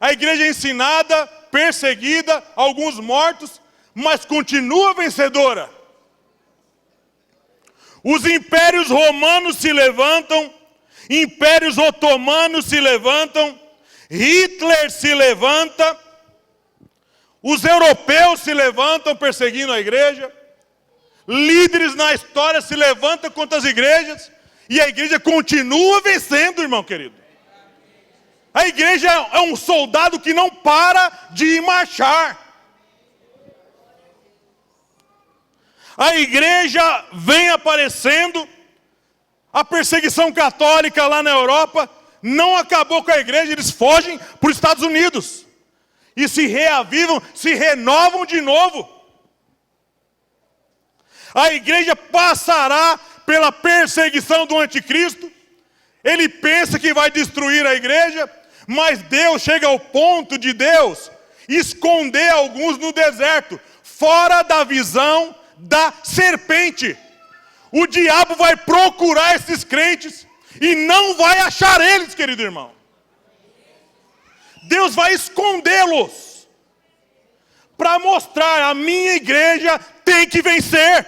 a igreja é ensinada, perseguida, alguns mortos, mas continua vencedora. Os impérios romanos se levantam, impérios otomanos se levantam, Hitler se levanta, os europeus se levantam perseguindo a igreja, líderes na história se levantam contra as igrejas, e a igreja continua vencendo, irmão querido. A igreja é um soldado que não para de marchar. A igreja vem aparecendo, a perseguição católica lá na Europa não acabou com a igreja, eles fogem para os Estados Unidos. E se reavivam, se renovam de novo. A igreja passará pela perseguição do anticristo. Ele pensa que vai destruir a igreja, mas Deus chega ao ponto de Deus esconder alguns no deserto, fora da visão da serpente. O diabo vai procurar esses crentes e não vai achar eles, querido irmão. Deus vai escondê-los para mostrar: a minha igreja tem que vencer.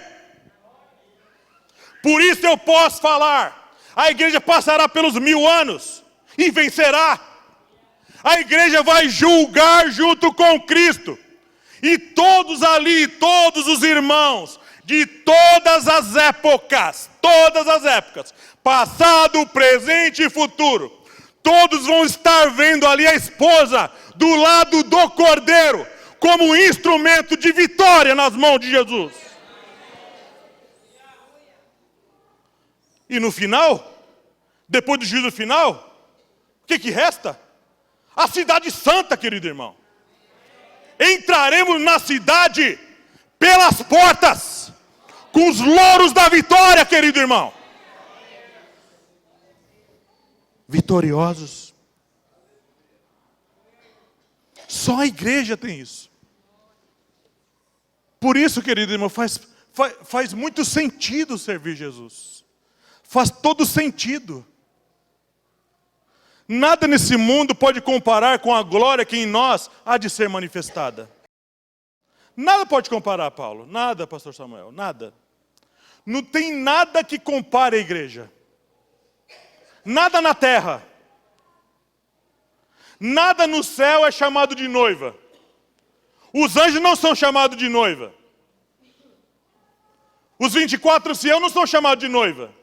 Por isso eu posso falar: a igreja passará pelos 1000 anos e vencerá. A igreja vai julgar junto com Cristo. E todos ali, todos os irmãos de todas as épocas, passado, presente e futuro, todos vão estar vendo ali a esposa do lado do Cordeiro, como instrumento de vitória nas mãos de Jesus. E no final, depois do juízo final, o que resta? A cidade santa, querido irmão. Entraremos na cidade pelas portas, com os louros da vitória, querido irmão. Vitoriosos. Só a igreja tem isso. Por isso, querido irmão, faz muito sentido servir Jesus. Faz todo sentido. Nada nesse mundo pode comparar com a glória que em nós há de ser manifestada. Nada pode comparar, Paulo. Nada, pastor Samuel, nada. Não tem nada que compare a igreja. Nada na terra. Nada no céu é chamado de noiva. Os anjos não são chamados de noiva. Os 24 anciãos não são chamados de noiva.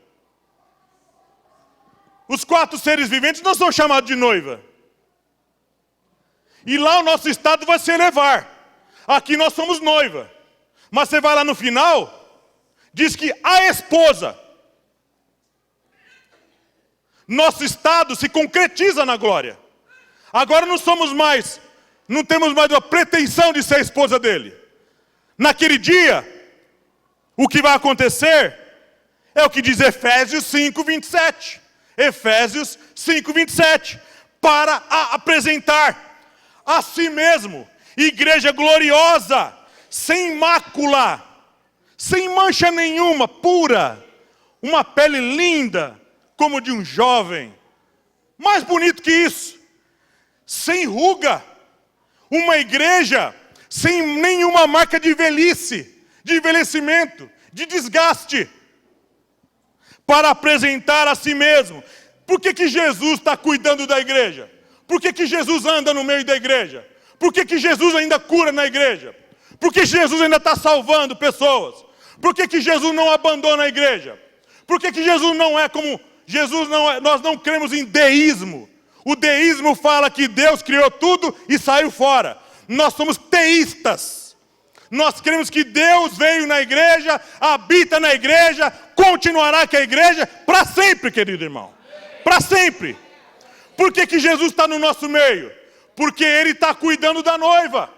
Os 4 seres viventes não são chamados de noiva. E lá o nosso estado vai se elevar. Aqui nós somos noiva. Mas você vai lá no final, diz que a esposa. Nosso estado se concretiza na glória. Agora não temos mais uma pretensão de ser a esposa dele. Naquele dia, o que vai acontecer é o que diz Efésios 5:27. Efésios 5:27, para apresentar a si mesmo, igreja gloriosa, sem mácula, sem mancha nenhuma, pura, uma pele linda, como de um jovem, mais bonito que isso, sem ruga, uma igreja sem nenhuma marca de velhice, de envelhecimento, de desgaste, para apresentar a si mesmo. Por que Jesus está cuidando da igreja? Por que Jesus anda no meio da igreja? Por que Jesus ainda cura na igreja? Por que Jesus ainda está salvando pessoas? Por que Jesus não abandona a igreja? Por que Jesus não é como... nós não cremos em deísmo. O deísmo fala que Deus criou tudo e saiu fora. Nós somos teístas. Nós cremos que Deus veio na igreja, habita na igreja, continuará com a igreja para sempre, querido irmão. Para sempre. Por que Jesus está no nosso meio? Porque Ele está cuidando da noiva.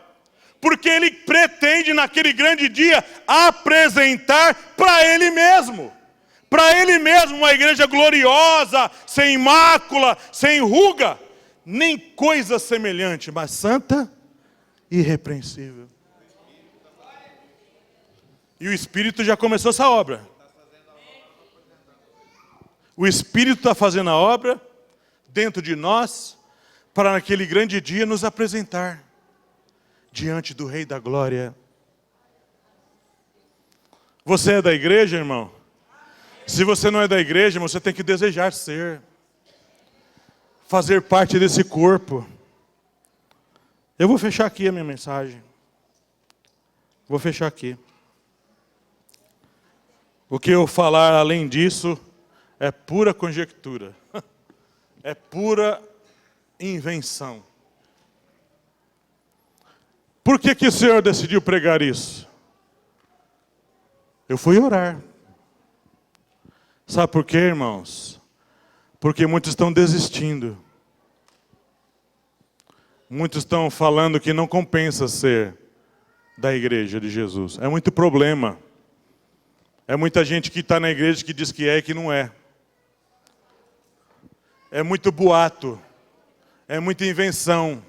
Porque Ele pretende naquele grande dia apresentar para Ele mesmo. Para Ele mesmo uma igreja gloriosa, sem mácula, sem ruga. Nem coisa semelhante, mas santa e irrepreensível. E o Espírito já começou essa obra. O Espírito está fazendo a obra dentro de nós, para naquele grande dia nos apresentar diante do Rei da Glória. Você é da igreja, irmão? Se você não é da igreja, você tem que desejar ser. Fazer parte desse corpo. Eu vou fechar aqui a minha mensagem. Vou fechar aqui. O que eu falar além disso é pura conjectura. É pura invenção. Por que o Senhor decidiu pregar isso? Eu fui orar. Sabe por quê, irmãos? Porque muitos estão desistindo. Muitos estão falando que não compensa ser da igreja de Jesus. É muito problema. É muita gente que está na igreja que diz que é e que não é. É muito boato. É muita invenção.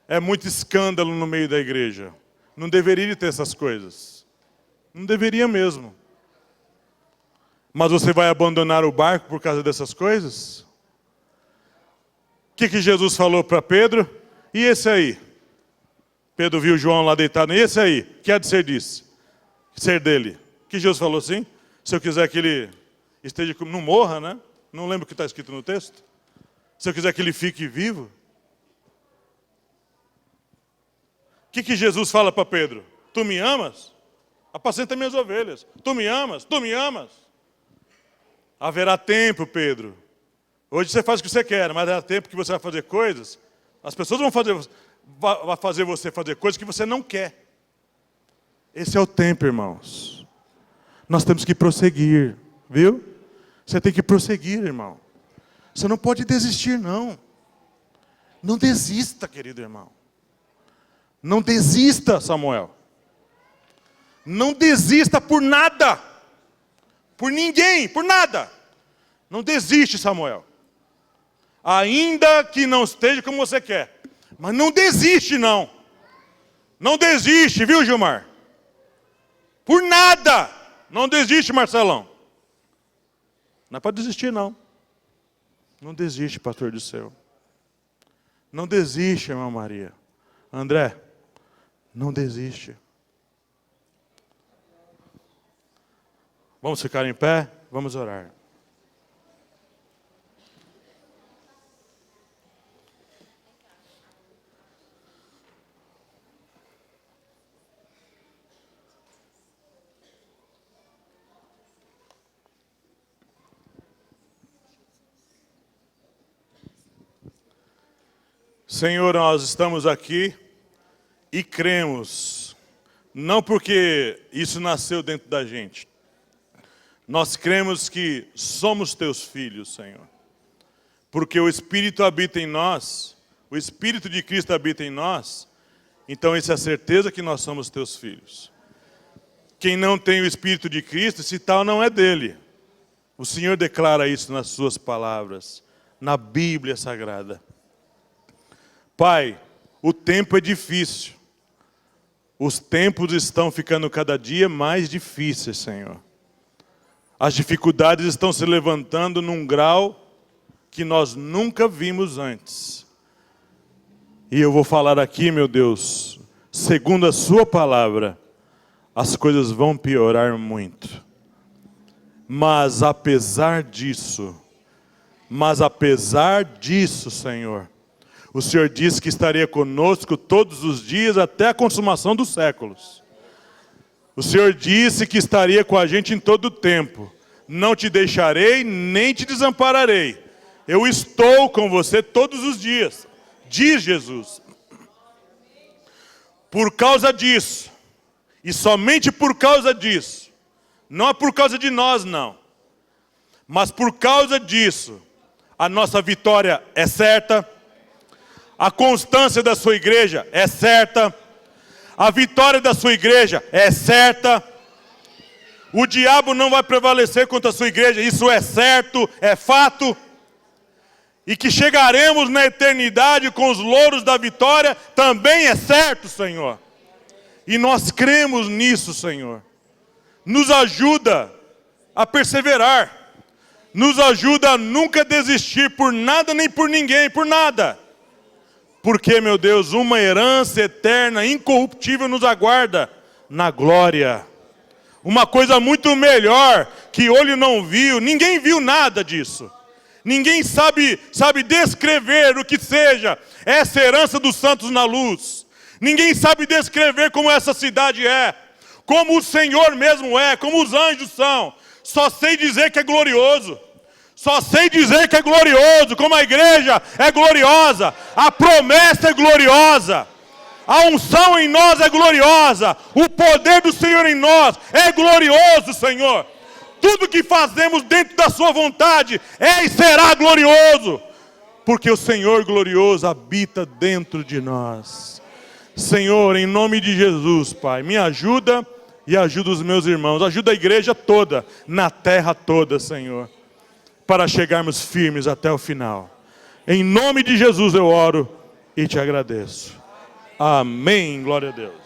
É muito escândalo no meio da igreja. Não deveria ter essas coisas. Não deveria mesmo. Mas você vai abandonar o barco por causa dessas coisas? O que Jesus falou para Pedro? E esse aí? Pedro viu João lá deitado. E esse aí? Que há de ser disso? Ser dele. Que Jesus falou assim? Se eu quiser que ele esteja comigo, não morra, né? Não lembro o que está escrito no texto. Se eu quiser que ele fique vivo. O que Jesus fala para Pedro? Tu me amas? Apacenta minhas ovelhas. Tu me amas? Tu me amas? Haverá tempo, Pedro. Hoje você faz o que você quer, mas haverá tempo que você vai fazer coisas. As pessoas vão fazer você fazer coisas que você não quer. Esse é o tempo, irmãos. Nós temos que prosseguir, viu? Você tem que prosseguir, irmão. Você não pode desistir, não. Não desista, querido irmão. Não desista, Samuel. Não desista por nada. Por ninguém, por nada. Não desiste, Samuel. Ainda que não esteja como você quer. Mas não desiste, não. Não desiste, viu, Gilmar? Por nada. Não desiste, Marcelão. Não é para desistir, não. Não desiste, pastor do céu. Não desiste, irmã Maria. André, não desiste. Vamos ficar em pé? Vamos orar. Senhor, nós estamos aqui e cremos, não porque isso nasceu dentro da gente. Nós cremos que somos teus filhos, Senhor. Porque o Espírito habita em nós, o Espírito de Cristo habita em nós, então essa é a certeza que nós somos teus filhos. Quem não tem o Espírito de Cristo, esse tal não é dele. O Senhor declara isso nas suas palavras, na Bíblia Sagrada. Pai, o tempo é difícil. Os tempos estão ficando cada dia mais difíceis, Senhor. As dificuldades estão se levantando num grau que nós nunca vimos antes. E eu vou falar aqui, meu Deus, segundo a sua palavra, as coisas vão piorar muito. Mas apesar disso, Senhor, o Senhor disse que estaria conosco todos os dias até a consumação dos séculos. O Senhor disse que estaria com a gente em todo o tempo. Não te deixarei, nem te desampararei. Eu estou com você todos os dias, diz Jesus. Por causa disso, e somente por causa disso, não é por causa de nós, não. Mas por causa disso, a nossa vitória é certa. A constância da sua igreja é certa. A vitória da sua igreja é certa. O diabo não vai prevalecer contra a sua igreja. Isso é certo, é fato. E que chegaremos na eternidade com os louros da vitória também é certo, Senhor. E nós cremos nisso, Senhor. Nos ajuda a perseverar. Nos ajuda a nunca desistir por nada nem por ninguém, por nada. Porque, meu Deus, uma herança eterna, incorruptível nos aguarda na glória. Uma coisa muito melhor que olho não viu, ninguém viu nada disso. Ninguém sabe descrever o que seja essa herança dos santos na luz. Ninguém sabe descrever como essa cidade é, como o Senhor mesmo é, como os anjos são. Só sei dizer que é glorioso. Só sei dizer que é glorioso, como a igreja é gloriosa, a promessa é gloriosa, a unção em nós é gloriosa, o poder do Senhor em nós é glorioso, Senhor. Tudo que fazemos dentro da sua vontade é e será glorioso, porque o Senhor glorioso habita dentro de nós. Senhor, em nome de Jesus, Pai, me ajuda e ajuda os meus irmãos, ajuda a igreja toda, na terra toda, Senhor, para chegarmos firmes até o final. Em nome de Jesus eu oro e te agradeço. Amém. Glória a Deus.